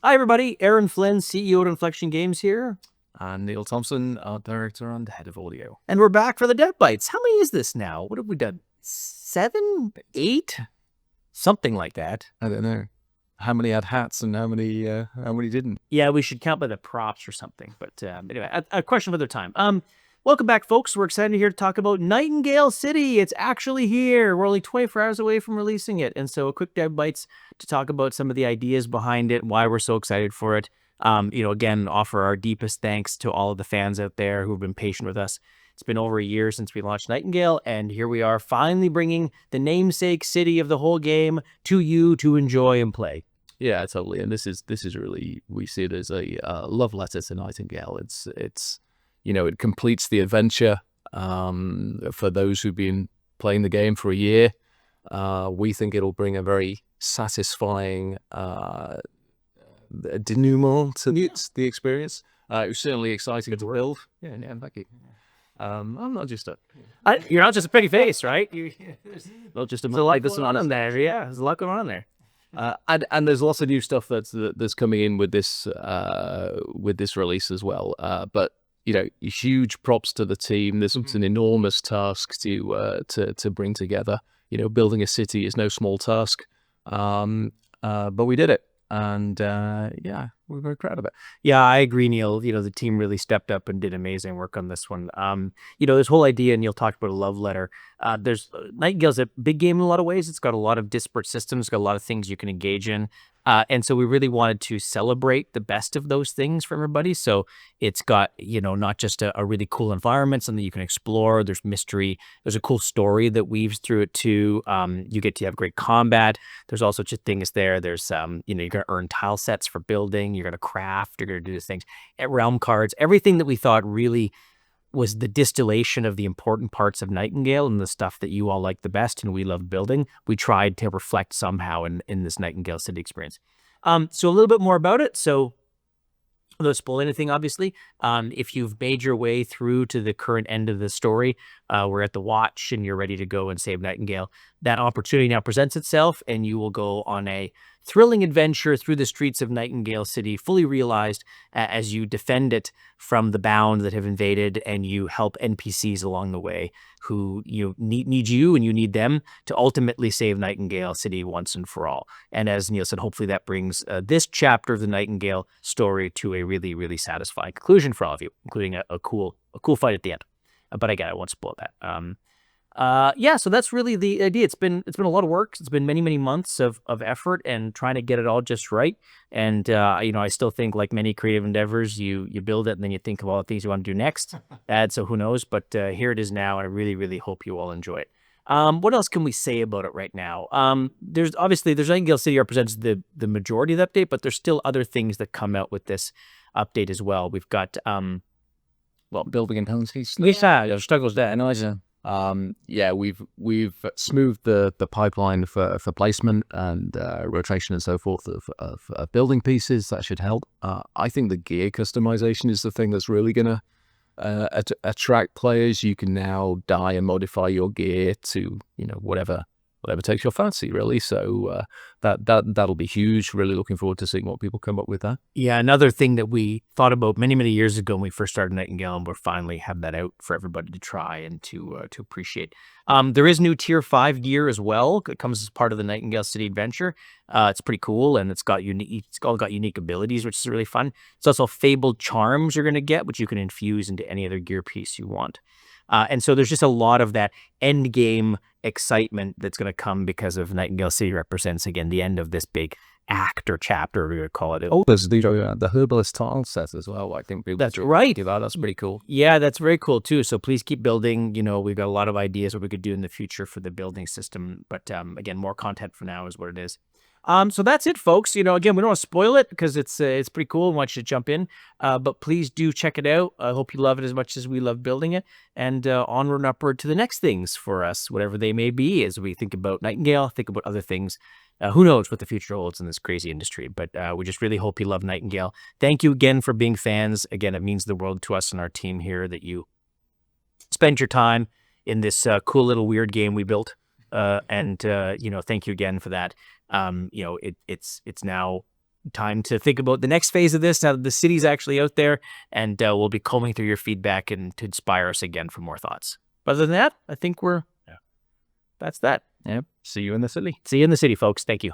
Hi, everybody. Aaryn Flynn, CEO at Inflection Games here. And Neil Thompson, art director and head of audio. And we're back for the Dev Bites. How many is this now? What have we done? 7? 8? Something like that. I don't know how many had hats and how many didn't. Yeah, we should count by the props or something. But anyway, a question for another time. Welcome back, folks. We're excited here to talk about Nightingale City. It's actually here. We're only 24 hours away from releasing it. And so a quick Dev Bites to talk about some of the ideas behind it, why we're so excited for it. Again, offer our deepest thanks to all of the fans out there who've been patient with us. It's been over a year since we launched Nightingale, and here we are finally bringing the namesake city of the whole game to you to enjoy and play. Yeah, totally. And this is really, we see it as a love letter to Nightingale. It's it completes the adventure for those who've been playing the game for a year. We think it'll bring a very satisfying denouement to the experience. It was certainly exciting to build. Yeah, thank you. I'm not just you're not just a pretty face, right? not just a like this one on there. Yeah, there's a lot going on there. And there's lots of new stuff that's coming in with this release as well. But huge props to the team. There's an enormous task to bring together. Building a city is no small task. But we did it. And we're very proud of it. Yeah, I agree, Neil. The team really stepped up and did amazing work on this one. This whole idea, Neil talked about a love letter. There's Nightingale's a big game in a lot of ways. It's got a lot of disparate systems, it's got a lot of things you can engage in. And so we really wanted to celebrate the best of those things for everybody. So it's got, not just a really cool environment, something you can explore. There's mystery. There's a cool story that weaves through it too. You get to have great combat. There's all sorts of things there. There's, you're going to earn tile sets for building. You're going to craft. You're going to do these things. Realm cards. Everything that we thought really was the distillation of the important parts of Nightingale and the stuff that you all like the best and we love building. We tried to reflect somehow in this Nightingale City experience. So a little bit more about it. So without spoil anything, obviously, if you've made your way through to the current end of the story, we're at the watch and you're ready to go and save Nightingale, that opportunity now presents itself and you will go on a thrilling adventure through the streets of Nightingale City, fully realized as you defend it from the bound that have invaded and you help NPCs along the way who need you and you need them to ultimately save Nightingale City once and for all. And as Neil said, hopefully that brings this chapter of the Nightingale story to a really, really satisfying conclusion for all of you, including a cool fight at the end. But again, I won't spoil that. So that's really the idea. It's been a lot of work. It's been many, many months of effort and trying to get it all just right. And, I still think like many creative endeavors, you build it and then you think of all the things you want to do next. So who knows, but here it is now. And I really, really hope you all enjoy it. What else can we say about it right now? There's Nightingale City represents the majority of the update, but there's still other things that come out with this update as well. We've got, building and penalties. there's struggles there. We've smoothed the pipeline for placement and rotation and so forth of building pieces. That should help. I think the gear customization is the thing that's really going to attract players. You can now dye and modify your gear to whatever takes your fancy, really. So that'll be huge. Really looking forward to seeing what people come up with that. Yeah, another thing that we thought about many, many years ago when we first started Nightingale, and we're finally have that out for everybody to try and to appreciate. There is new Tier 5 gear as well. It comes as part of the Nightingale City adventure. It's pretty cool, and it's all got unique abilities, which is really fun. It's also fabled charms you're going to get, which you can infuse into any other gear piece you want. And so there's just a lot of that end game excitement that's going to come because of Nightingale City represents, again, the end of this big act or chapter, we would call it. Oh, there's the herbalist tile set as well. I think that's right. That's pretty cool. Yeah, that's very cool too. So please keep building. We've got a lot of ideas what we could do in the future for the building system. But again, more content for now is what it is. So that's it, folks. Again, we don't want to spoil it because it's pretty cool. I want you to jump in, but please do check it out. I hope you love it as much as we love building it, and onward and upward to the next things for us, whatever they may be, as we think about Nightingale, think about other things. Who knows what the future holds in this crazy industry, but we just really hope you love Nightingale. Thank you again for being fans. Again, it means the world to us and our team here that you spend your time in this cool little weird game we built. Thank you again for that. It's now time to think about the next phase of this now that the city's actually out there, and we'll be combing through your feedback and to inspire us again for more thoughts. But other than that, I think that's that. Yep. See you in the city. See you in the city, folks. Thank you.